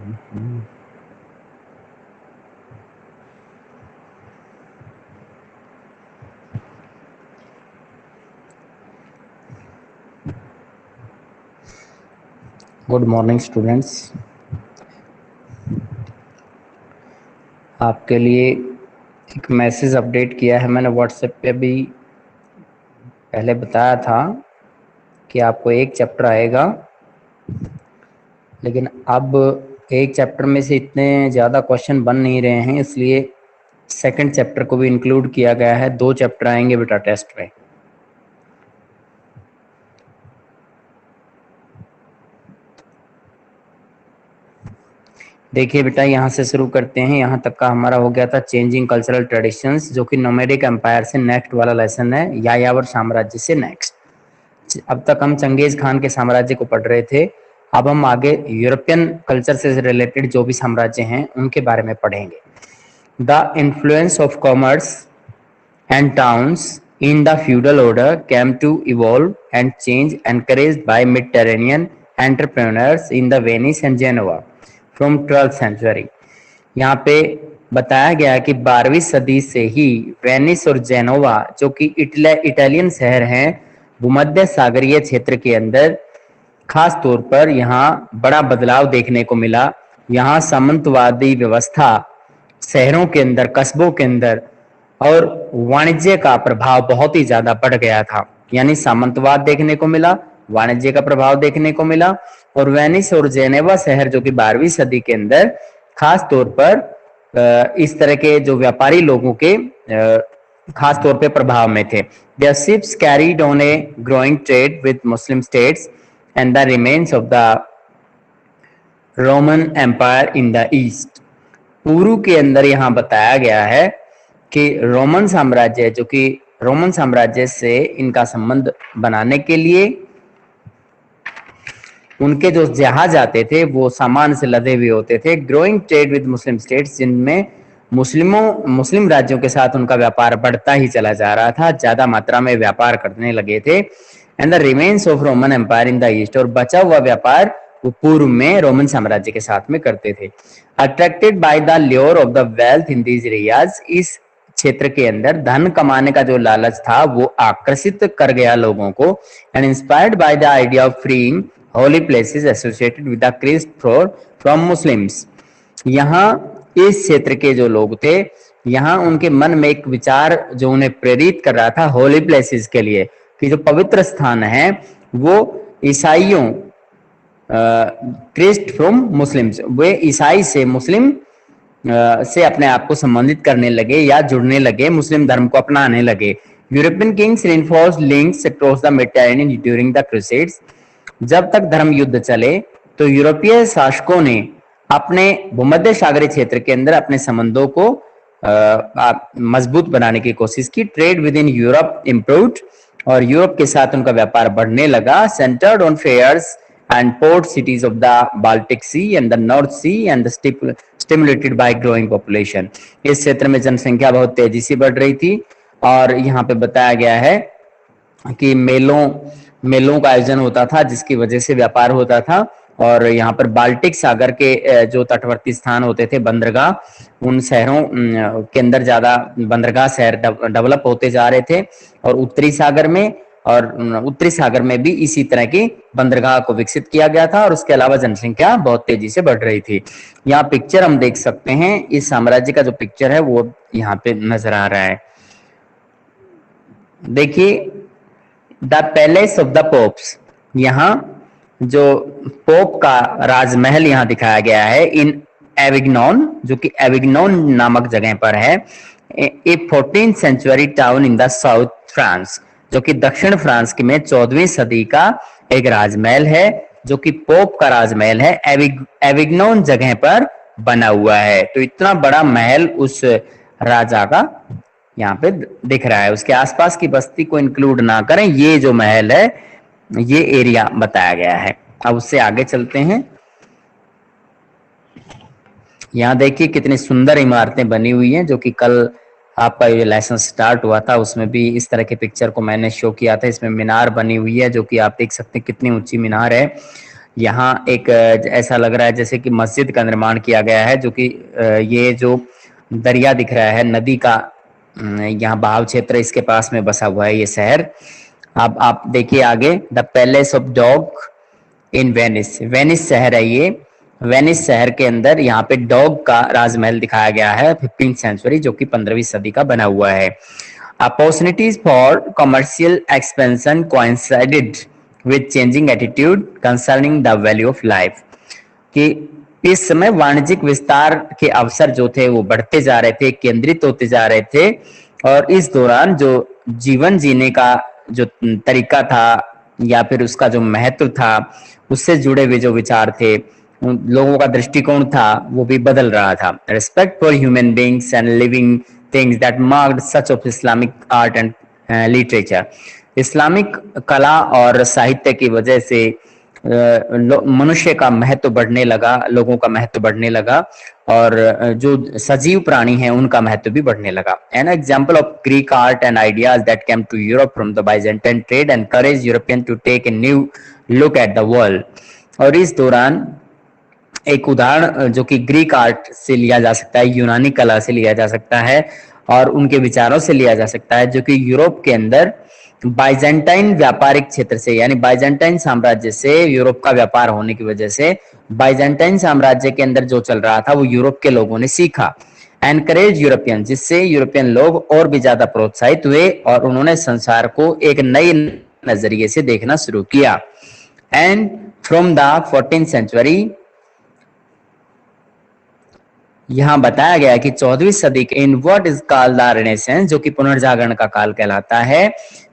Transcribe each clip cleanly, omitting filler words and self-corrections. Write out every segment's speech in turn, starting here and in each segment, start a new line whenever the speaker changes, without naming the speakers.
Good morning students. आपके लिए एक मैसेज अपडेट किया है मैंने व्हाट्सएप पे। भी पहले बताया था कि आपको एक चैप्टर आएगा, लेकिन अब एक चैप्टर में से इतने ज़्यादा क्वेश्चन बन नहीं रहे हैं, इसलिए सेकंड चैप्टर को भी इंक्लूड किया गया है। 2 चैप्टर आएंगे बेटा टेस्ट में। देखिए बेटा, यहाँ से शुरू करते हैं। यहाँ तक का हमारा हो गया था चेंजिंग कल्चरल ट्रेडिशंस, जो कि नोमेडिक एम्पायर से नेक्स्ट वाला लेसन है, यायावर साम्राज्य से नेक्स्ट। अब तक हम चंगेज खान के साम्राज्य को पढ़ रहे थे। अब हम आगे यूरोपियन कल्चर से रिलेटेड जो भी साम्राज्य हैं उनके बारे में पढ़ेंगे। The influence of commerce and towns in the feudal order came to evolve and change, encouraged by Mediterranean entrepreneurs in the Venice and Genoa from 12th century। यहाँ पे बताया गया कि 12वीं सदी से ही वेनिस और जेनोवा, जो कि इटालियन शहर हैं भूमध्य सागरीय क्षेत्र के अंदर, खास तौर पर यहाँ बड़ा बदलाव देखने को मिला। यहाँ सामंतवादी व्यवस्था शहरों के अंदर, कस्बों के अंदर और वाणिज्य का प्रभाव बहुत ही ज्यादा बढ़ गया था। यानी सामंतवाद देखने को मिला, वाणिज्य का प्रभाव देखने को मिला। और वेनिस और जेनेवा शहर, जो कि 12वीं सदी के अंदर खास तौर पर इस तरह के जो व्यापारी लोगों के खास तौर पे प्रभाव में थे। Their ships carried on a growing trade with Muslim states and the remains of the Roman Empire in the East। पूर्व के अंदर यहाँ बताया गया है कि रोमन साम्राज्य, जो कि रोमन साम्राज्य से इनका संबंध बनाने के लिए उनके जो जहाज आते थे वो सामान से लदे हुए होते थे। Growing trade with Muslim states, जिनमें मुस्लिम राज्यों के साथ उनका व्यापार बढ़ता ही चला जा रहा था, ज्यादा मात्रा में व्यापार करने लगे थे। And the remains of Roman empire in the east, और बचा हुआ व्यापार वो पूर्व में रोमन साम्राज्य के साथ में करते थे। Attracted by the lure of the wealth in these areas, इस क्षेत्र के अंदर धन कमाने का जो लालच था वो आकर्षित कर गया लोगों को। And inspired by the idea of freeing holy places associated with the Christ from Muslims, यहाँ इस क्षेत्र के जो लोग थे, यहाँ उनके मन में एक विचार जो उन्हें प्रेरित कर रहा था होली प्लेसेस के लिए, कि जो पवित्र स्थान है वो ईसाइयों, क्रिस्ट फ्रॉम मुस्लिम्स, वे ईसाई से मुस्लिम से अपने आप को संबंधित करने लगे या जुड़ने लगे, मुस्लिम धर्म को अपनाने लगे। European Kings reinforced links across the Mediterranean during the crusades, जब तक धर्म युद्ध चले तो यूरोपीय शासकों ने अपने भूमध्य सागरीय क्षेत्र के अंदर अपने संबंधों को मजबूत बनाने की कोशिश की। Trade with in Europe improved, और यूरोप के साथ उनका व्यापार बढ़ने लगा। Centred on fairs and port cities of the Baltic Sea and the North Sea and the stimulated by growing population। इस क्षेत्र में जनसंख्या बहुत तेजी से बढ़ रही थी, और यहाँ पे बताया गया है कि मेलों का आयोजन होता था, जिसकी वजह से व्यापार होता था। और यहाँ पर बाल्टिक सागर के जो तटवर्ती स्थान होते थे, बंदरगाह, उन शहरों के अंदर ज्यादा बंदरगाह शहर डेवलप होते जा रहे थे। और उत्तरी सागर में भी इसी तरह की बंदरगाह को विकसित किया गया था, और उसके अलावा जनसंख्या बहुत तेजी से बढ़ रही थी। यहाँ पिक्चर हम देख सकते हैं, इस साम्राज्य का जो पिक्चर है वो यहाँ पे नजर आ रहा है। देखिए, the palace of the pops, यहाँ जो पोप का राजमहल यहाँ दिखाया गया है इन एविग्नॉन, जो कि एविग्नॉन नामक जगह पर है। A 14th century town in the south France, जो कि दक्षिण फ्रांस की में 14वीं सदी का एक राजमहल है, जो कि पोप का राजमहल है, एविग्नॉन जगह पर बना हुआ है। तो इतना बड़ा महल उस राजा का यहाँ पे दिख रहा है। उसके आसपास की बस्ती को इंक्लूड ना करें, ये जो महल है ये एरिया बताया गया है। अब उससे आगे चलते हैं। यहाँ देखिए कितनी सुंदर इमारतें बनी हुई हैं, जो कि कल आपका ये लेसन स्टार्ट हुआ था उसमें भी इस तरह के पिक्चर को मैंने शो किया था। इसमें मीनार बनी हुई है, जो कि आप देख सकते हैं कितनी ऊंची मीनार है। यहाँ एक ऐसा लग रहा है जैसे कि मस्जिद का निर्माण किया गया है, जो कि ये जो दरिया दिख रहा है, नदी का यहाँ बहाव क्षेत्र, इसके पास में बसा हुआ है ये शहर। अब आप देखिए आगे, the palace of dog in Venice, Venice शहर है ये। वेनिस शहर के अंदर यहाँ पे डॉग का राजमहल दिखाया गया है 15th सेंचुरी, जो कि 15वीं सदी का बना हुआ है। Opportunities for commercial expansion coincided with changing attitude concerning the value of life, कि इस समय वाणिज्यिक विस्तार के अवसर जो थे वो बढ़ते जा रहे थे, केंद्रित होते जा रहे थे, और इस दौरान जो जीवन जीने का जो तरीका था या फिर उसका जो महत्व था, उससे जुड़े हुए जो विचार थे, लोगों का दृष्टिकोण था, वो भी बदल रहा था। Respect for human beings and living things that marked such of Islamic art and literature, Islamic कला और साहित्य की वजह से मनुष्य का महत्व बढ़ने लगा, लोगों का महत्व बढ़ने लगा, और जो सजीव प्राणी हैं उनका महत्व भी बढ़ने लगा। An example of Greek art and ideas that came to Europe from the Byzantine trade encourage European to take a new look at the world. और इस दौरान एक उदाहरण जो कि ग्रीक आर्ट से लिया जा सकता है, यूनानी कला से लिया जा सकता है, और उनके विचारों से लिया जा सकता है, जो कि यूरोप के अंदर बाइजेंटाइन व्यापारिक क्षेत्र से, यानी बाइजेंटाइन साम्राज्य से यूरोप का व्यापार होने की वजह से बाइजेंटाइन साम्राज्य के अंदर जो चल रहा था वो यूरोप के लोगों ने सीखा। एनकरेज यूरोपियन, जिससे यूरोपियन लोग और भी ज्यादा प्रोत्साहित हुए और उन्होंने संसार को एक नए नजरिए से देखना शुरू किया। And from the 14th century, यहाँ बताया गया कि 14वीं सदी के in what is called the renaissance, जो कि पुनर्जागरण का काल कहलाता है,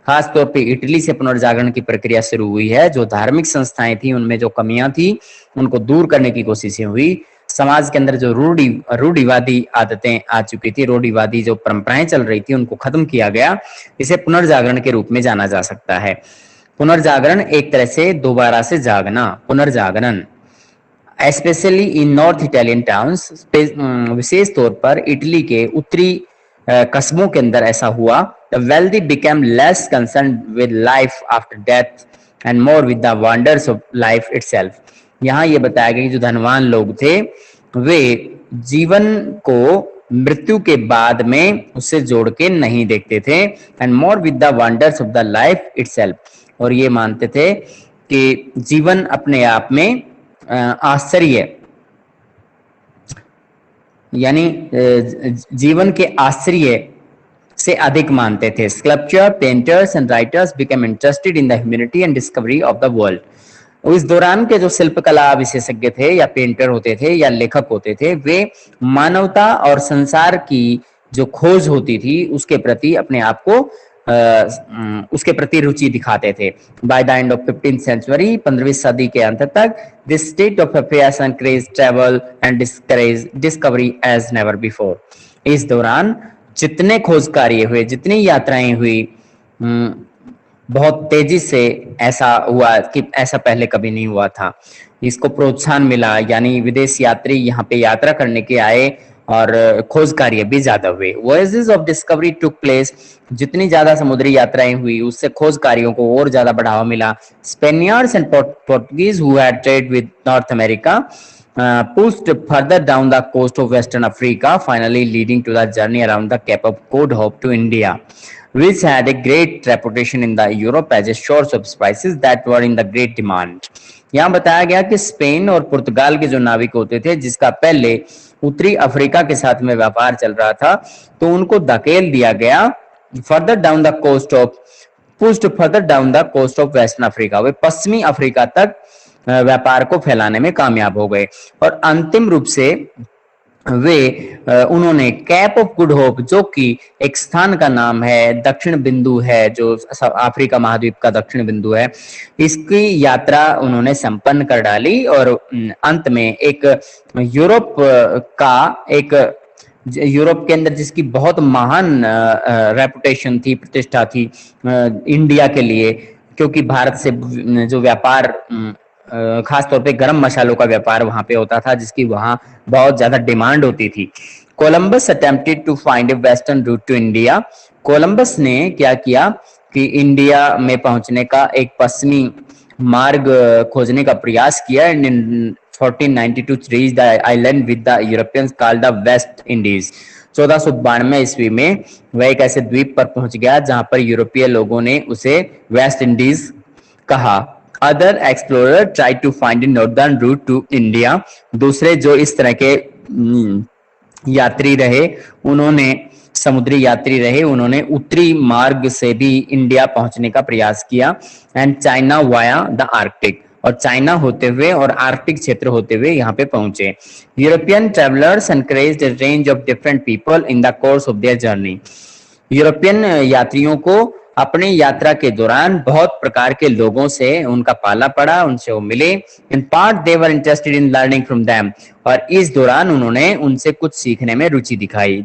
खास तौर पे इटली से पुनर्जागरण की प्रक्रिया शुरू हुई है। जो धार्मिक संस्थाएं थी उनमें जो कमियां थी उनको दूर करने की कोशिशें हुई। समाज के अंदर जो रूढ़िवादी आदतें आ चुकी थी, रूढ़िवादी जो परंपराएं चल रही थी, उनको खत्म किया गया। इसे पुनर्जागरण के रूप में जाना जा सकता है। पुनर्जागरण एक तरह से दोबारा से जागना, पुनर्जागरण। Specially in north Italian towns, विशेष तौर पर इटली के उत्तरी कस्बों के अंदर ऐसा हुआ। The wealthy became less concern with life after death and more with the wonders of life itself. यहाँ ये बताया गया कि जो धनवान लोग थे वे जीवन को मृत्यु के बाद में उससे जोड़ के नहीं देखते थे, and more with the wonders of the life itself, और ये मानते थे कि जीवन अपने आप में आश्चर्य, यानी जीवन के आश्चर्य से अधिक मानते थे। Sculpture, painters and writers became interested in the humanity and discovery of the world. उस दौरान के जो शिल्पकला विशेषज्ञ थे या पेंटर होते थे या लेखक होते थे, वे मानवता और संसार की जो खोज होती थी उसके प्रति अपने आप को उसके प्रति रुचि दिखाते थे। By the end of 15th century, 15वीं सदी के अंत तक, this state of affairs encourage travel and discovery as never before. इस दौरान जितने खोज कार्य हुए, जितनी यात्राएं हुई, बहुत तेजी से ऐसा हुआ कि ऐसा पहले कभी नहीं हुआ था। इसको प्रोत्साहन मिला, यानी विदेश यात्री यहाँ पे यात्रा करने के आए और खोज कार्य भी ज्यादा हुए। Voyages of discovery took place, जितनी ज्यादा समुद्री यात्राएं हुई उससे खोज कार्यों को और ज्यादा बढ़ावा मिला। Spaniards and Portuguese who had trade with North America pushed further down the coast of Western Africa, finally leading to the journey around the Cape of Good Hope to India, which had a great reputation in the Europe as a source of spices that were in the great demand. यहाँ बताया गया कि Spain और पुर्तगाल के जो नाविक होते थे, जिसका पहले उत्तरी अफ्रीका के साथ में व्यापार चल रहा था, तो उनको धकेल दिया गया further down the coast of, pushed further down the coast of western Africa. वे पश्चिमी अफ्रीका तक व्यापार को फैलाने में कामयाब हो गए, और अंतिम रूप से वे उन्होंने कैप ऑफ गुड होप, जो कि एक स्थान का नाम है, दक्षिण बिंदु है, जो अफ्रीका महाद्वीप का दक्षिण बिंदु है, इसकी यात्रा उन्होंने संपन्न कर डाली। और अंत में एक यूरोप के अंदर जिसकी बहुत महान रेपुटेशन थी, प्रतिष्ठा थी इंडिया के लिए, क्योंकि भारत से जो व्यापार, खास तौर पे गरम मसालों का व्यापार वहां पे होता था, जिसकी वहां बहुत ज्यादा डिमांड होती थी। Columbus attempted to find a western route to India. Columbus ने क्या किया कि इंडिया में पहुंचने का एक पश्चिमी मार्ग खोजने का प्रयास किया and in 1492 reached the island with the Europeans called the West Indies। 1492 ईस्वी में वह एक ऐसे द्वीप पर पहुंच गया जहां पर यूरोपीय लोगों ने उसे वेस्ट इंडीज कहा। Other explorer try to find northern route to India. दूसरे जो इस तरह के यात्री रहे, उन्होंने समुद्री यात्री रहे, उन्होंने उत्तरी मार्ग से भी इंडिया पहुंचने का प्रयास किया and China via the Arctic, और चाइना होते हुए और आर्कटिक क्षेत्र होते हुए यहाँ पे पहुंचे। European travellers encouraged a range of different people in the course of their journey. European यात्रियों को अपनी यात्रा के दौरान बहुत प्रकार के लोगों से उनका पाला पड़ा, उनसे वो मिले। In part they were interested in learning from them, और इस दौरान उन्होंने उनसे कुछ सीखने में रुचि दिखाई।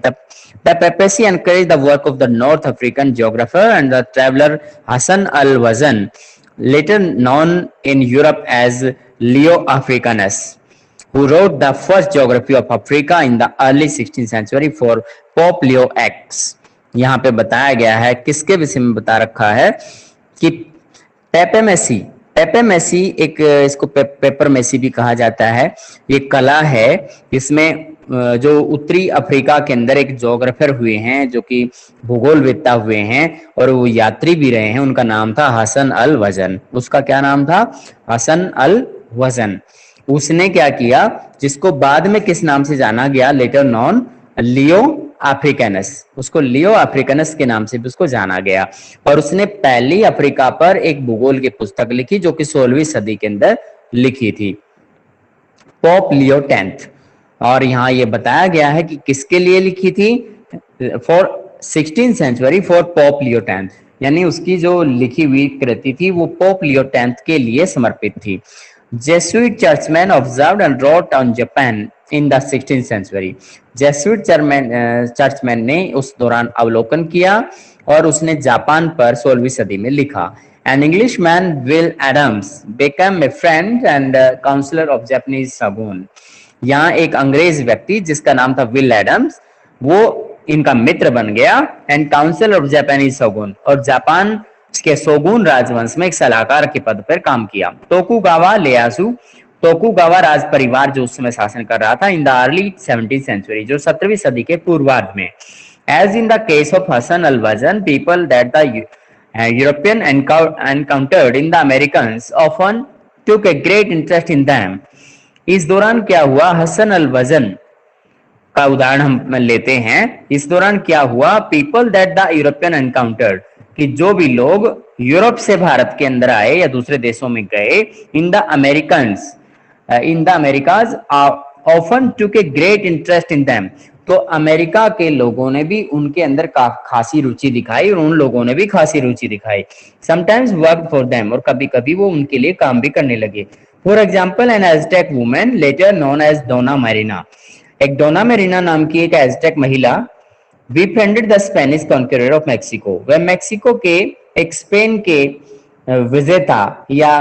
The papacy encouraged the work of the North African geographer and the traveler Hassan al-Wazn, later known in Europe as Leo Africanus, who wrote the first geography of Africa in the early 16th century for Pope Leo X। यहाँ पे बताया गया है, किसके विषय में बता रखा है कि पेपेमेसी, पेपेमेसी एक, इसको पेपरमेसी भी कहा जाता है, ये कला है। इसमें जो उत्तरी अफ्रीका के अंदर एक जोग्राफर हुए हैं जो कि भूगोलवेत्ता हुए हैं और वो यात्री भी रहे हैं, उनका नाम था हसन अल वजन। उसका क्या नाम था? हसन अल वजन। उसने क्या किया, जिसको बाद में किस नाम से जाना गया, लेटर नॉन लियो अफ्रीकानस, उसको लियो अफ्रीकानस के नाम से भी उसको जाना गया। और उसने पहली अफ्रीका पर एक भूगोल की पुस्तक लिखी जो कि 16वीं सदी के अंदर लिखी थी, पोप लियो 10th। और यहाँ ये बताया गया है कि किसके लिए लिखी थी, for 16th century for Pope Leo 10th, यानी उसकी जो लिखी हुई कृति थी वो पोप लियो 10th के लिए समर्पित थी। Jesuit churchman observed and wrote on Japan in the 16th century. Jesuit churchman ने उस दौरान अवलोकन किया और उसने जापान पर 16वीं सदी में लिखा। An Englishman, Will Adams, became a friend and counselor of Japanese shogun। यहाँ एक अंग्रेज व्यक्ति जिसका नाम था विल एडम्स, वो इनका मित्र बन गया and council of Japanese shogun, और जापान के शोगुन राजवंश में एक सलाहकार के पद पर काम किया। तोकुगावा लेयासु, तोकुगावा राज परिवार जो उस समय शासन कर रहा था in the early 17th century, जो 17वीं सदी के पूर्वार्ध में। As in the case of Hasan al Wazan, people that the European encountered in the Americans often took a great interest in them. इस दौरान क्या हुआ, हसन अल वजन का उदाहरण हम लेते हैं। इस दौरान क्या हुआ, people that the European encountered, कि जो भी लोग यूरोप से भारत के अंदर आए या दूसरे देशों में गए, in the Americans, in the Americas often took a great interest in them, तो अमेरिका के लोगों ने भी उनके अंदर खासी रुचि दिखाई और उन लोगों ने भी खासी रुचि दिखाई। समटाइम्स वर्क फॉर देम, और कभी कभी वो उनके लिए काम भी करने लगे। For example an Aztec women later known as Dona Marina, एक डोना मैरिना नाम की एक एज़टेक महिला befriended the Spanish conqueror of Mexico, वह मेक्सिको के एक स्पेन के विजेता या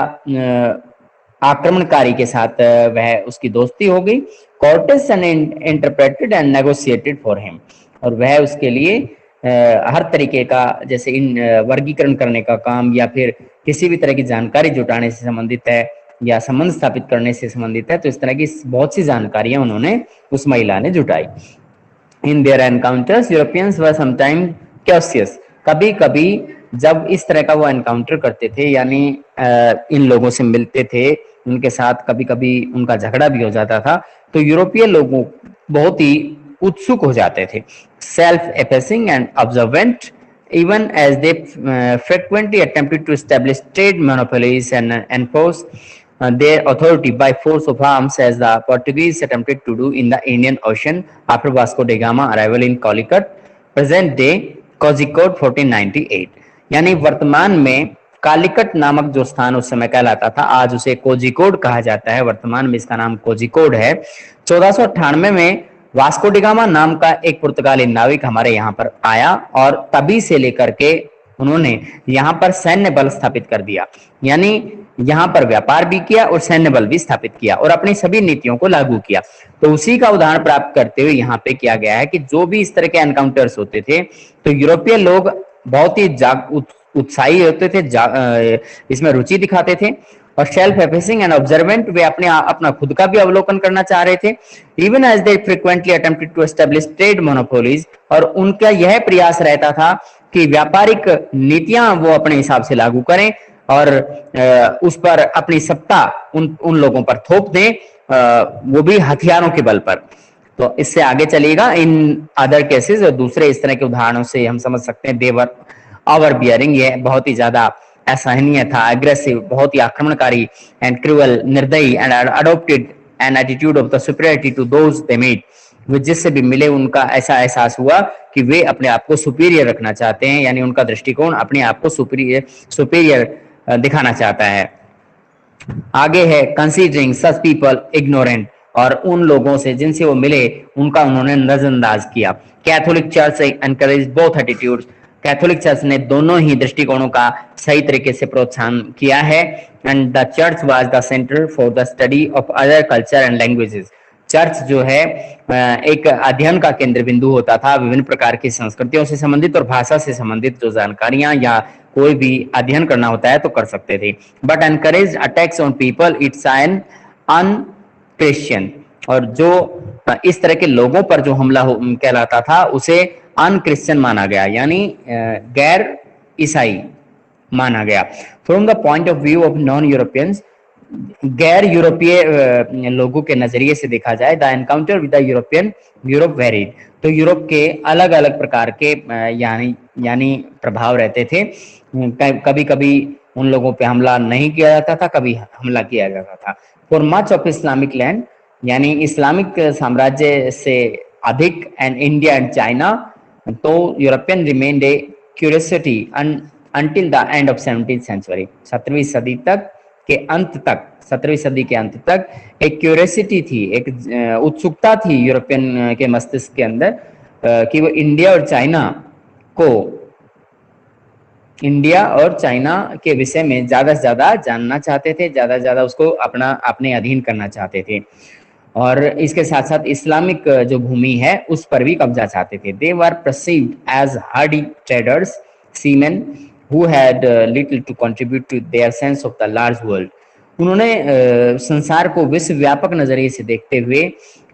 आक्रमणकारी के साथ वह उसकी दोस्ती हो गई। Cortes interpreted and negotiated for him, और वह उसके लिए हर तरीके का, जैसे इन वर्गीकरण करने का काम या फिर किसी भी तरह की जानकारी जुटाने से संबंधित है या संबंध स्थापित करने से संबंधित है, तो इस तरह की बहुत सी जानकारियां उन्होंने, उस महिला ने जुटाई। In their encounters Europeans were sometime curious, कभी कभी जब इस तरह का वो एनकाउंटर करते थे, यानी इन लोगों से मिलते थे, उनके साथ कभी कभी उनका झगड़ा भी हो जाता था, तो यूरोपीय लोगों बहुत ही उत्सुक हो जाते थे। Self effacing and observant, even as they frequently attempted to establish trade monopolies and enforce their authority by force of arms, as the Portuguese attempted to do in the Indian Ocean after Vasco da Gama arrival in Calicut, present day Kozhikode 1498। यानी वर्तमान में कालिकट नामक जो स्थान उस समय कहलाता था, आज उसे कोझिकोड कहा जाता है, वर्तमान में इसका नाम कोझिकोड है। 1498 में वास्को डी गामा नाम का एक पुर्तगाली नाविक हमारे यहाँ पर आया और तभी से लेकर के उन्होंने यहाँ पर सैन्य बल स्थापित कर दिया, यानी यहाँ पर व्यापार भी किया और सैन्य बल भी स्थापित किया और अपनी सभी नीतियों को लागू किया। तो उसी का उदाहरण प्राप्त करते हुए यहाँ पे किया गया है कि जो भी इस तरह के एनकाउंटर्स होते थे तो यूरोपीय लोग बहुत ही उत्साही होते थे, इसमें रुचि दिखाते थे और सेल्फ एफेसिंग एंड ऑब्जर्वेंट, वे अपना खुद का भी अवलोकन करना चाह रहे थे। Even as they frequently attempted to establish trade monopolies, और उनका यह प्रयास रहता था कि व्यापारिक नीतियां वो अपने हिसाब से लागू करें और उस पर अपनी सत्ता उन लोगों पर थोप दें, वो भी हथियारों के बल पर। तो इससे आगे चलेगा इन अदर केसेस और दूसरे इस तरह के उदाहरणों से हम समझ सकते हैं। देवर ओवर बियरिंग, ये बहुत ही ज्यादा असहनीय था, एग्रेसिव, बहुत ही आक्रमणकारी, एंड क्रूअल, निर्दयी, and adopted an attitude of the superiority to those they meet. वो जिससे भी मिले उनका ऐसा एहसास हुआ कि वे अपने आप को सुपीरियर रखना चाहते हैं, यानी उनका दृष्टिकोण अपने आप को सुपीरियर दिखाना चाहता है। आगे है कंसीडरिंग सच पीपल इग्नोरेंट, और उन लोगों से जिनसे वो मिले उनका उन्होंने नजरअंदाज किया। Catholic church encourage both attitudes, Catholic church ने दोनों ही दृष्टिकोणों का सही तरीके से प्रोत्साहन किया है। And the church was the centre for the study of other culture and languages, church जो है एक अध्ययन का केंद्र बिंदु होता था, विभिन्न प्रकार की संस्कृतियों से संबंधित और भाषा से संबंधित जो जानकारियां या कोई भी अध्ययन करना होता है तो कर सकते थे। But encourage attacks on people, it's an unchristian, और जो इस तरह के लोगों पर जो हमला कहलाता था उसे अनक्रिश्चियन माना गया, यानी गैर ईसाई माना गया। From the point of view of non Europeans, गैर यूरोपीय लोगों के नजरिए से देखा जाए, the encounter with the European Europe varied, तो यूरोप के अलग अलग प्रकार के यानी प्रभाव रहते थे। कभी कभी उन लोगों पे हमला नहीं किया जाता था, कभी हमला किया जाता था। For much of Islamic land, यानी इस्लामिक साम्राज्य से अधिक, एंड इंडिया एंड चाइना, तो European remained A curiosity until the end of 17th century, 17वीं सदी तक के अंत तक, 17वीं सदी के अंत तक एक क्यूरियोसिटी थी, एक उत्सुकता थी यूरोपियन के मस्तिष्क के अंदर कि वो इंडिया और चाइना के विषय में ज्यादा से ज्यादा जानना चाहते थे, ज्यादा से ज्यादा उसको अपने अधीन करना चाहते थे, और इसके साथ साथ इस्लामिक जो भूमि है उस पर भी कब्जा चाहते थे। They were perceived as hardy traders, seamen who had little to contribute to their sense of the large world। उन्होंने संसार को विश्व व्यापक नजरिए से देखते हुए,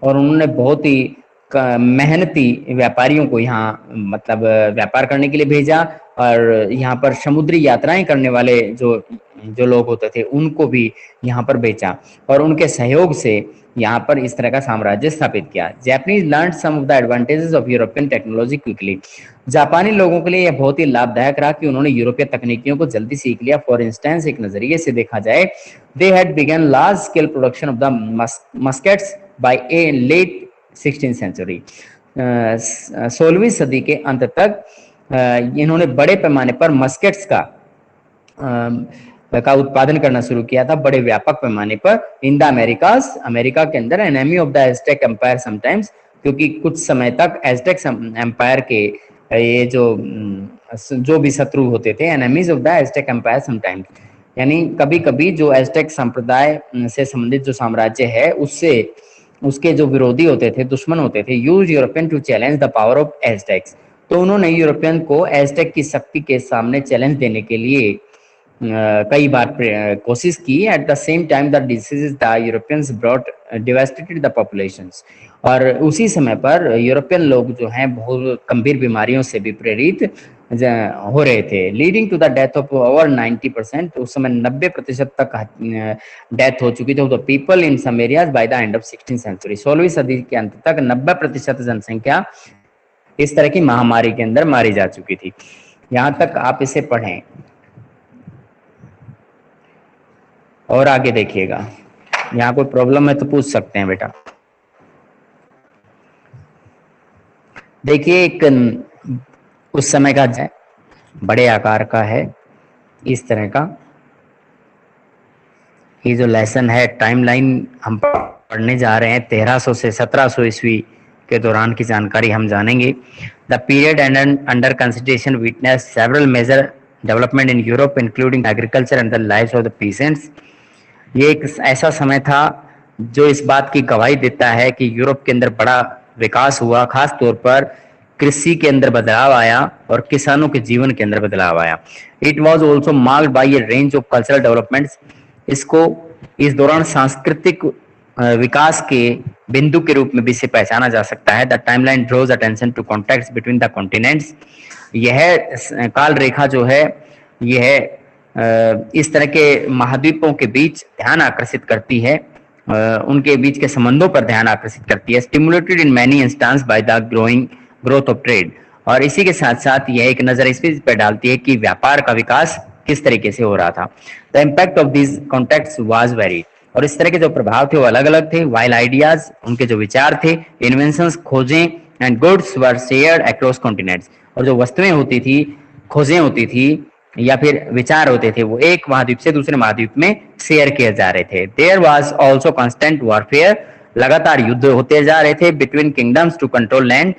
और उन्होंने बहुत ही मेहनती व्यापारियों को यहाँ मतलब व्यापार करने के लिए भेजा, और यहाँ पर समुद्री यात्राएं करने वाले जो लोग होते थे उनको भी यहाँ पर बेचा, और उनके सहयोग से यहाँ पर इस तरह का साम्राज्य स्थापित किया। Japanese learned some of the advantages of European technology quickly, जापानी लोगों के लिए यह बहुत ही लाभदायक रहा कि उन्होंने यूरोपीय तकनीकियों को जल्दी सीख लिया। फॉर इंस्टेंस, एक नजरिए से देखा जाए, they had begun large scale production of the muskets by a late 16th century, 16वीं सदी के अंत तक इन्होंने बड़े पैमाने पर मस्केट्स का उत्पादन करना शुरू किया था, बड़े व्यापक पैमाने पर। इन द अमेरिकाज, अमेरिका के अंदर, enemy of the Aztec empire sometimes, क्योंकि कुछ समय तक एज़टेक एम्पायर के ये जो भी शत्रु होते थे, enemies of the Aztec empire sometimes, यानी कभी कभी जो एज़टेक संप्रदाय से संबंधित जो साम्राज्य है उसके जो विरोधी होते थे, दुश्मन होते थे, use European to challenge the power of Aztecs, तो उन्होंने यूरोपियन को एज़टेक की शक्ति के सामने चैलेंज देने के लिए कई बार कोशिश की। At the same time the diseases the Europeans brought devastated the populations, और उसी समय पर यूरोपियन लोग जो हैं बहुत गंभीर बीमारियों से भी प्रेरित हो रहे थे, leading to the death of over 90%, उस समय 90% तक डेथ हो चुकी थी। तो people in some areas by the end of 16th century, 16वीं सदी के अंत तक 90% जनसंख्या इस तरह की महामारी के अंदर मारी जा चुकी थी। यहाँ तक आप इसे पढ़ें और आगे देखिएगा, यहाँ कोई प्रॉब्लम है तो पूछ सकते हैं बेटा। देखिए, एक उस समय का है, बड़े आकार का है, इस तरह का ये जो लेसन है, टाइमलाइन हम पढ़ने जा रहे हैं 1300 से 1700 ईस्वी के दौरान की जानकारी हम जानेंगे। The period under consideration witness several major development in Europe including agriculture and the lives of the peasants. ये एक ऐसा समय था जो इस बात की गवाही देता है कि यूरोप के अंदर बड़ा विकास हुआ, खास तौर पर कृषि के अंदर बदलाव आया और किसानों के जीवन के अंदर बदलाव आया। It was also marked by A range of cultural developments, इसको इस दौरान सांस्कृतिक विकास के बिंदु के रूप में भी इसे पहचाना जा सकता है। The timeline draws attention to contacts between the continents. यह काल रेखा जो है यह इस तरह के महाद्वीपों के बीच ध्यान आकर्षित करती है, उनके बीच के संबंधों पर ध्यान आकर्षित करती है। Stimulated in many instance by the growing growth of trade. और इसी के साथ साथ यह एक नजर इस पर डालती है कि व्यापार का विकास किस तरीके से हो रहा था। The impact of these contacts was very. और इस तरह के जो प्रभाव थे वो अलग अलग थे। वाइल आइडियाज, उनके जो विचार थे, इन्वेंशंस, खोजें, and goods were shared across continents. और जो वस्तुएं होती थी, खोजें होती थी या फिर विचार होते थे, वो एक महाद्वीप से दूसरे महाद्वीप में शेयर किए जा रहे थे। There was also constant warfare. लगातार युद्ध होते जा रहे थे between kingdoms to control land.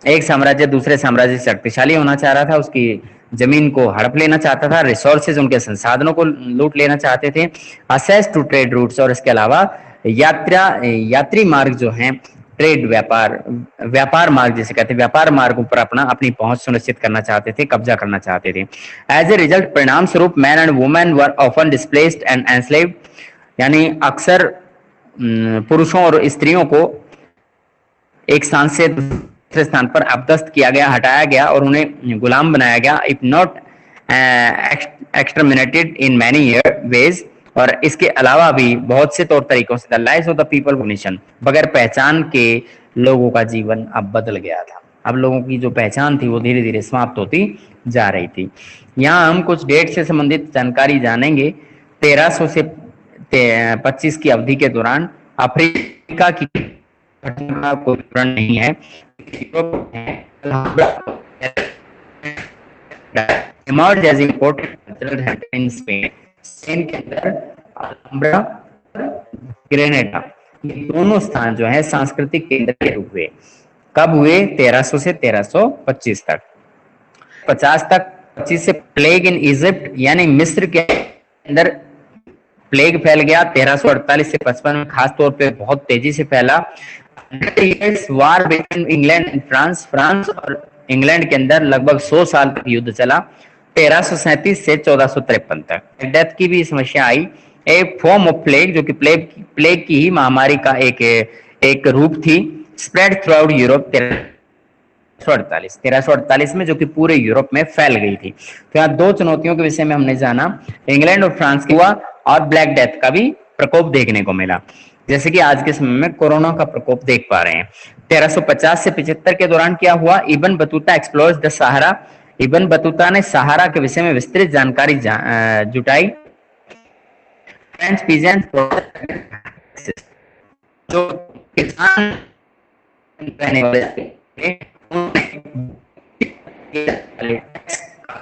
एक साम्राज्य दूसरे साम्राज्य से शक्तिशाली होना चाह रहा था, उसकी जमीन को हड़प लेना चाहता था, रिसोर्सेज, उनके संसाधनों को लूट लेना चाहते थे। Access to trade routes. और इसके अलावा यात्री मार्ग जो हैं, ट्रेड व्यापार मार्ग जिसे कहते हैं, व्यापार मार्गों पर अपनी पहुंच सुनिश्चित करना चाहते थे, कब्जा करना चाहते थे। एज ए रिजल्ट, परिणाम स्वरूप man and women were often displaced and enslaved. यानी अक्सर पुरुषों और स्त्रियों को एक स्थान से दूसरे स्थान पर अपदस्थ किया गया, हटाया गया और उन्हें गुलाम बनाया गया। If not exterminated in many ways. और इसके अलावा भी बहुत से तौर तरीकों से the lives of the people nation, बगैर पहचान के लोगों का जीवन अब बदल गया था। अब लोगों की जो पहचान थी वो धीरे धीरे समाप्त होती जा रही थी। यहाँ हम कुछ डेट से संबंधित जानकारी जानेंगे। 1300 से 25 की अवधि के दौरान अफ्रीका की घटना कोई विवरण नहीं है। emerged as important cultural center in Spain। Spain के अंदर अल्हम्ब्रा, ग्रेनेडा, ये दोनों स्थान जो है सांस्कृतिक केंद्र के रूप हुए। कब हुए? 1300 से 1325 तक। 50 तक 25 से प्लेग इन इजिप्ट, यानी मिस्र के अंदर प्लेग फैल गया। 1348 से 55 में खास तौर पे बहुत तेजी से फैला। War between England and France. France और इंग्लैंड के अंदर लगभग 100 साल तक युद्ध चला। 1337 से 1453 तक। डेथ की भी समस्या आई। एक फॉर्म ऑफ प्लेग, जो कि प्लेग की ही महामारी का एक रूप थी, स्प्रेड थ्रू आउट यूरोप 1348 में, जो कि पूरे यूरोप में फैल गई थी। तो यहाँ दो चुनौतियों के विषय में हमने जाना, इंग्लैंड और फ्रांस की हुआ और ब्लैक डेथ का भी प्रकोप देखने को मिला, जैसे कि आज के समय में कोरोना का प्रकोप देख पा रहे हैं। 1350 से 75 के दौरान क्या हुआ? Ibn Battuta explores the Sahara. Ibn Battuta ने सहारा के विषय में विस्तृत जानकारी जुटाई। फ्रेंच पीजेंट, जो किसान रहने वाले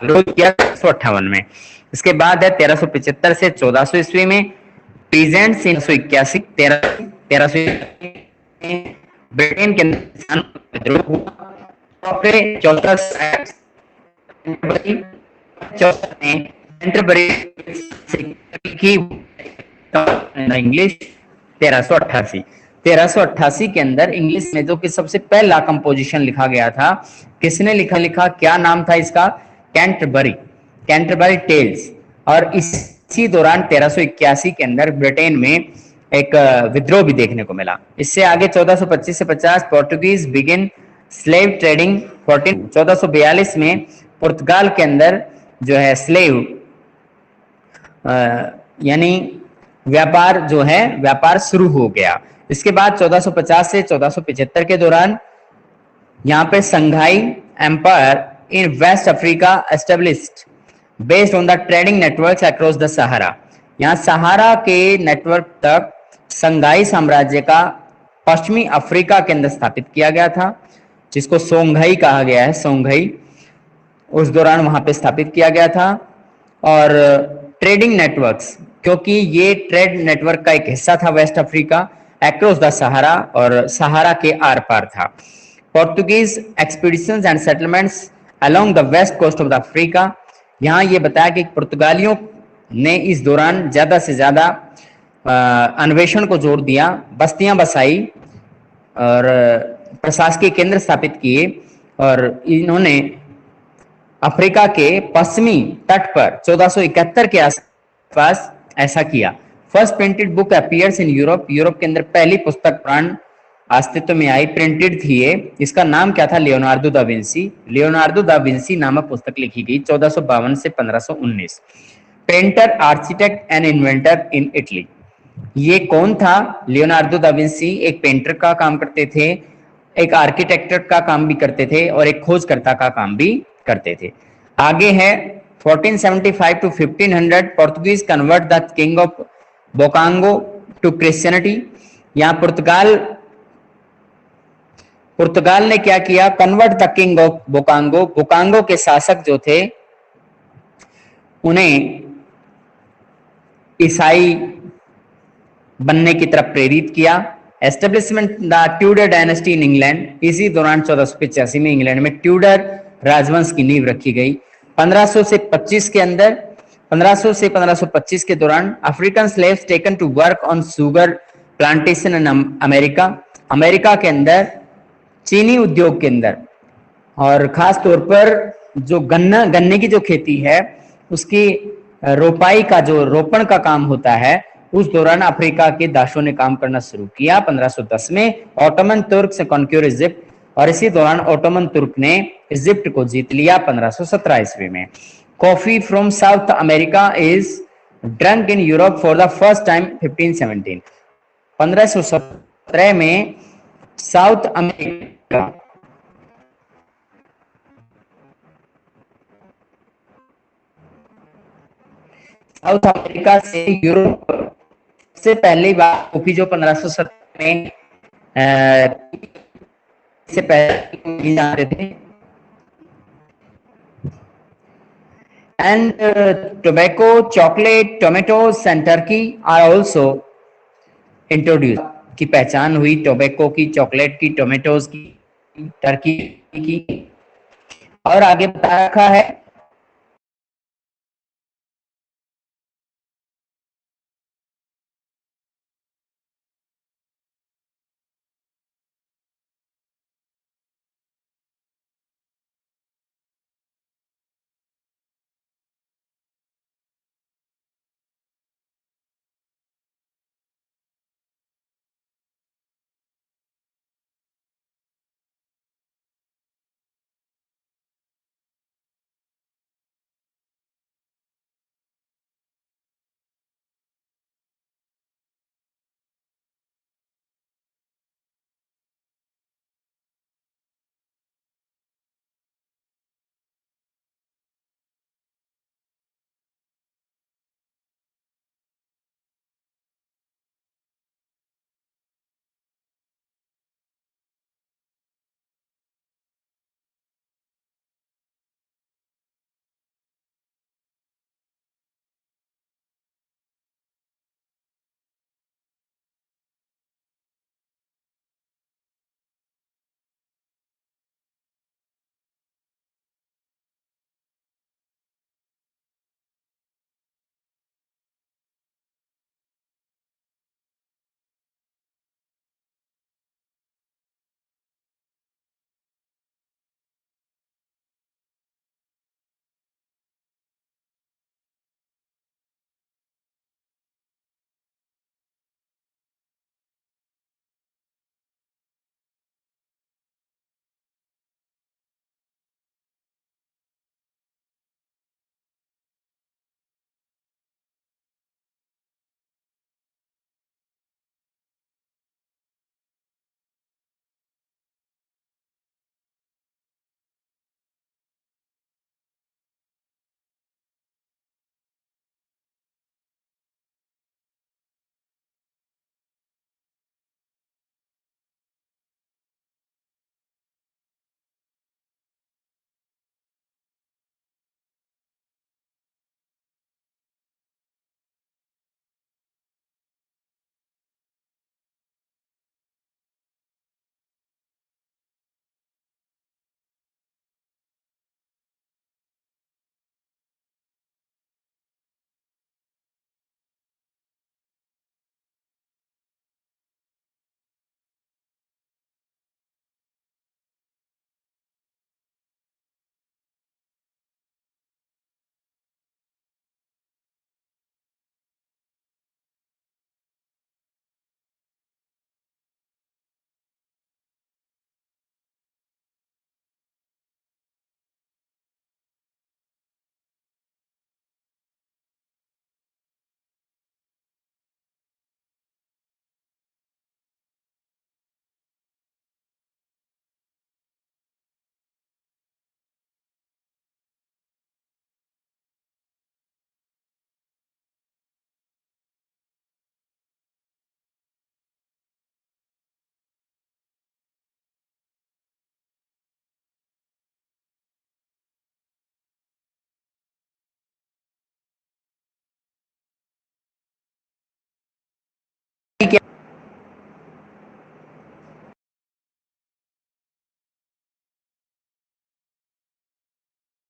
विरोध किया 1358 में। इसके बाद है 1375 से 1400 ईस्वी में पीजेंट्स इन 1381 ब्रिटेन के किसान विद्रोह हुआ। इंग्लिश 1388 के अंदर इंग्लिश में जो कि सबसे पहला कंपोजिशन लिखा गया था, किसने लिखा? क्या नाम था इसका? Canterbury Tales. और इसी दौरान 1381 के अंदर ब्रिटेन में एक विद्रोह भी देखने को मिला। इससे आगे 1425 से 50 पोर्टुगीज बिगिन स्लेव ट्रेडिंग। 1442 में पुर्तगाल के अंदर जो है स्लेव यानी व्यापार शुरू हो गया। इसके बाद 1450 से 1475 के दौरान यहाँ पे Songhai empire in west Africa established based on the trading networks across the Sahara. यहाँ सहारा के नेटवर्क तक संघाई साम्राज्य का पश्चिमी अफ्रीका के अंदर स्थापित किया गया था, जिसको सोंघाई कहा गया है। सोंघाई उस दौरान वहां पे स्थापित किया गया था। और ट्रेडिंग नेटवर्क्स, क्योंकि ये ट्रेड नेटवर्क का एक हिस्सा था West Africa, across the Sahara और सहारा के आर पार था। Portuguese expeditions and settlements along the west coast of the Africa. यहाँ ये बताया कि पुर्तगालियों ने इस दौरान ज्यादा से ज्यादा अन्वेषण को जोर दिया, बस्तियां बसाई और प्रशासकीय केंद्र स्थापित किए। और इन्होंने अफ्रीका के पश्चिमी तट पर 1471 के आसपास ऐसा किया। First printed book appears in Europe, Europe के अंदर पहली पुस्तक पुराण अस्तित्व में आई, प्रिंटेड थी ये। इसका नाम क्या था? Leonardo da Vinci. Leonardo da Vinci नामक पुस्तक लिखी गई 1452 से 1519। Painter, architect and inventor in Italy. ये कौन था? लियोनार्डो दा विंसी एक पेंटर का काम करते थे, एक आर्किटेक्ट का काम भी करते थे और एक खोजकर्ता का काम भी करते थे। आगे है 1475 to 1500 Portuguese convert the king of Bokongo to Christianity. यहाँ पुर्तगाल ने क्या किया? Convert the king of Bokongo, Bokongo के शासक जो थे उन्हें ईसाई बनने की तरफ प्रेरित किया। Establishment the Tudor dynasty in England, इसी दौरान 1485 में इंग्लैंड में ट्यूडर राजवंश की नींव रखी गई। 1500 से 25 के अंदर 1500 से 1525 के दौरान African slaves taken to work on sugar plantation in America, America के अंदर चीनी उद्योग के अंदर और खास तौर पर जो गन्ने की जो खेती है उसकी रोपाई का जो रोपण का काम होता है, उस दौरान अफ्रीका के दासों ने काम करना शुरू किया। 1510 में ऑटोमन तुर्क से कॉन्क्यूर इजिप्ट, और इसी दौरान ऑटोमन तुर्क ने इजिप्ट को जीत लिया 1517 ईस्वी में। Coffee from south America is drunk in Europe for the first time 1517। 1517 में साउथ अमेरिका से यूरोप से पहली बार कॉफी जो 1517 में से पहले जाते थे। And tobacco, chocolate, tomatoes and turkey are also introduce. की पहचान हुई टोबैको की, चॉकलेट की, टोमेटोज की, टर्की की। और आगे बता रखा है